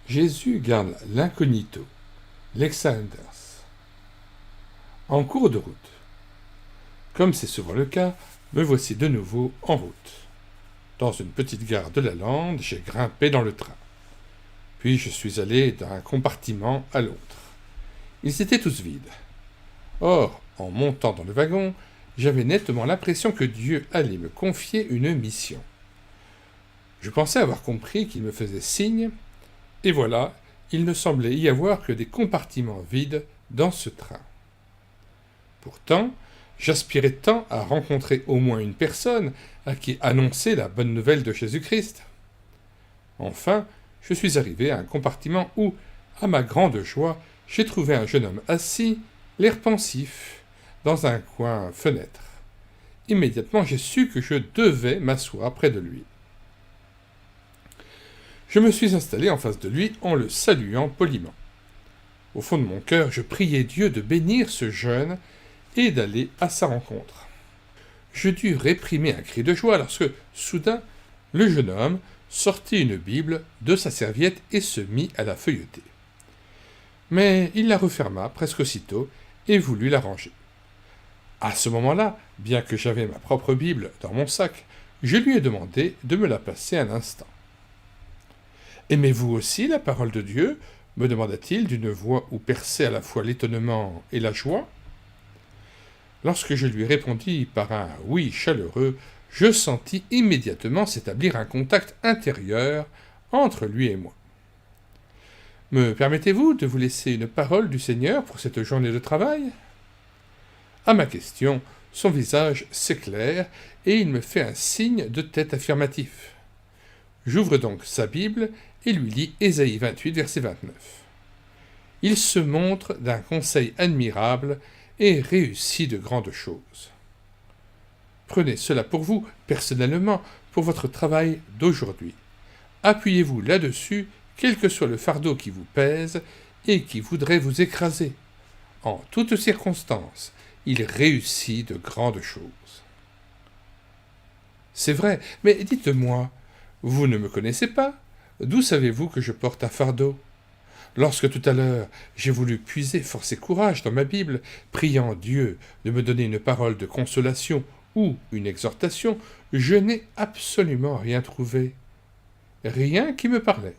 Jésus garde l'incognito. Alexanders. En cours de route. Comme c'est souvent le cas, me voici de nouveau en route. Dans une petite gare de la Lande, j'ai grimpé dans le train. Puis je suis allé d'un compartiment à l'autre. Ils étaient tous vides. Or, en montant dans le wagon, j'avais nettement l'impression que Dieu allait me confier une mission. Je pensais avoir compris qu'il me faisait signe, et voilà, il ne semblait y avoir que des compartiments vides dans ce train. Pourtant, j'aspirais tant à rencontrer au moins une personne à qui annoncer la bonne nouvelle de Jésus-Christ. Enfin, je suis arrivé à un compartiment où, à ma grande joie, j'ai trouvé un jeune homme assis, l'air pensif, dans un coin fenêtre. Immédiatement, j'ai su que je devais m'asseoir près de lui. Je me suis installé en face de lui en le saluant poliment. Au fond de mon cœur, je priais Dieu de bénir ce jeune et d'aller à sa rencontre. Je dus réprimer un cri de joie lorsque, soudain, le jeune homme sortit une Bible de sa serviette et se mit à la feuilleter. Mais il la referma presque aussitôt et voulut la ranger. À ce moment-là, bien que j'avais ma propre Bible dans mon sac, je lui ai demandé de me la passer un instant. « Aimez-vous aussi la parole de Dieu ?» me demanda-t-il d'une voix où perçait à la fois l'étonnement et la joie. Lorsque je lui répondis par un « oui » chaleureux, je sentis immédiatement s'établir un contact intérieur entre lui et moi. « Me permettez-vous de vous laisser une parole du Seigneur pour cette journée de travail ?» À ma question, son visage s'éclaire et il me fait un signe de tête affirmatif. J'ouvre donc sa Bible et lui lis Ésaïe 28, verset 29. Il se montre d'un conseil admirable et réussit de grandes choses. Prenez cela pour vous, personnellement, pour votre travail d'aujourd'hui. Appuyez-vous là-dessus, quel que soit le fardeau qui vous pèse et qui voudrait vous écraser. En toutes circonstances, il réussit de grandes choses. C'est vrai, mais dites-moi, vous ne me connaissez pas? D'où savez-vous que je porte un fardeau? Lorsque tout à l'heure j'ai voulu puiser force et courage dans ma Bible, priant Dieu de me donner une parole de consolation ou une exhortation, je n'ai absolument rien trouvé. Rien qui me parlait.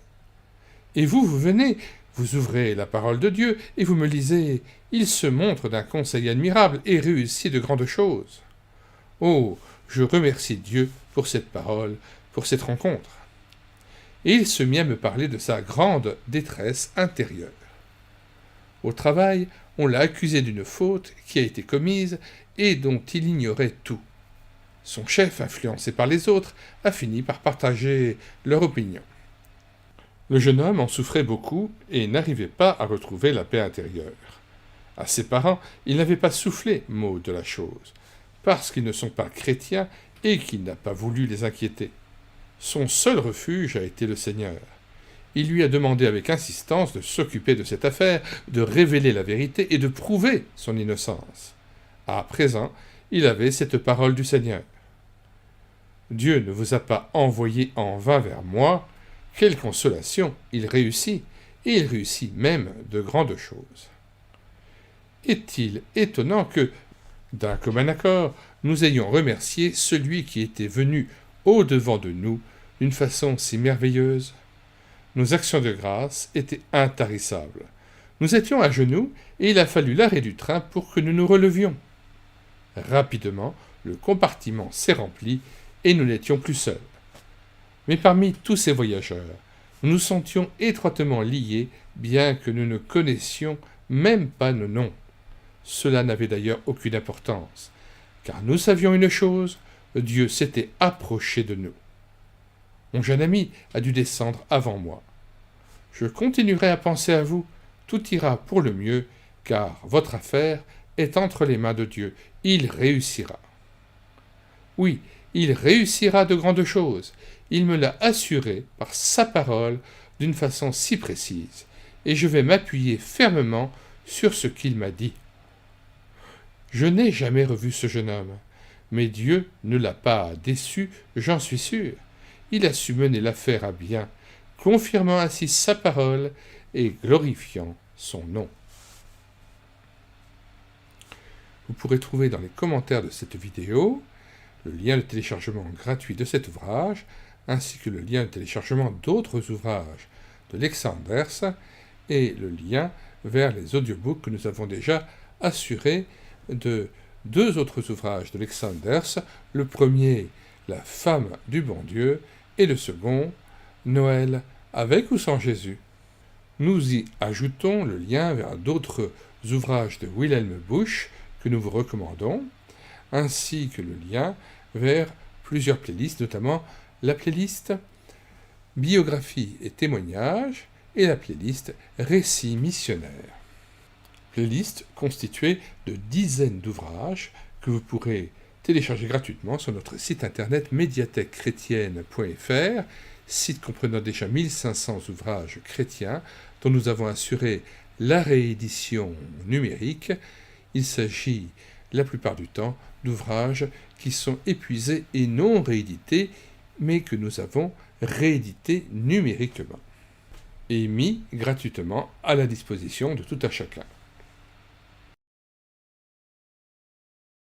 Et vous venez, vous ouvrez la parole de Dieu et vous me lisez « Il se montre d'un conseil admirable et réussit de grandes choses. » Oh, je remercie Dieu pour cette parole, pour cette rencontre. Et il se mit à me parler de sa grande détresse intérieure. Au travail, on l'a accusé d'une faute qui a été commise et dont il ignorait tout. Son chef, influencé par les autres, a fini par partager leur opinion. Le jeune homme en souffrait beaucoup et n'arrivait pas à retrouver la paix intérieure. À ses parents, il n'avait pas soufflé mot de la chose, parce qu'ils ne sont pas chrétiens et qu'il n'a pas voulu les inquiéter. Son seul refuge a été le Seigneur. Il lui a demandé avec insistance de s'occuper de cette affaire, de révéler la vérité et de prouver son innocence. À présent, il avait cette parole du Seigneur. Dieu ne vous a pas envoyé en vain vers moi. Quelle consolation! Il réussit, et il réussit même de grandes choses. Est-il étonnant que, d'un commun accord, nous ayons remercié celui qui était venu au-devant de nous d'une façon si merveilleuse? Nos actions de grâce étaient intarissables. Nous étions à genoux et il a fallu l'arrêt du train pour que nous nous relevions. Rapidement, le compartiment s'est rempli et nous n'étions plus seuls. Mais parmi tous ces voyageurs, nous nous sentions étroitement liés, bien que nous ne connaissions même pas nos noms. Cela n'avait d'ailleurs aucune importance, car nous savions une chose, Dieu s'était approché de nous. Mon jeune ami a dû descendre avant moi. Je continuerai à penser à vous, tout ira pour le mieux, car votre affaire est entre les mains de Dieu. Il réussira. Oui, il réussira de grandes choses. Il me l'a assuré par sa parole d'une façon si précise, et je vais m'appuyer fermement sur ce qu'il m'a dit. Je n'ai jamais revu ce jeune homme, mais Dieu ne l'a pas déçu, j'en suis sûr. Il a su mener l'affaire à bien, confirmant ainsi sa parole et glorifiant son nom. Vous pourrez trouver dans les commentaires de cette vidéo le lien de téléchargement gratuit de cet ouvrage, ainsi que le lien de téléchargement d'autres ouvrages de Lexanders et le lien vers les audiobooks que nous avons déjà assurés de 2 autres ouvrages de Lexanders, le premier, La femme du bon Dieu, et le second, Noël avec ou sans Jésus. Nous y ajoutons le lien vers d'autres ouvrages de Wilhelm Busch que nous vous recommandons, ainsi que le lien vers plusieurs playlists, notamment la playlist Biographie et témoignages et la playlist Récits missionnaires. Playlist constituée de dizaines d'ouvrages que vous pourrez télécharger gratuitement sur notre site internet médiathèquechrétienne.fr, site comprenant déjà 1500 ouvrages chrétiens dont nous avons assuré la réédition numérique. Il s'agit la plupart du temps d'ouvrages qui sont épuisés et non réédités, mais que nous avons réédités numériquement et mis gratuitement à la disposition de tout un chacun.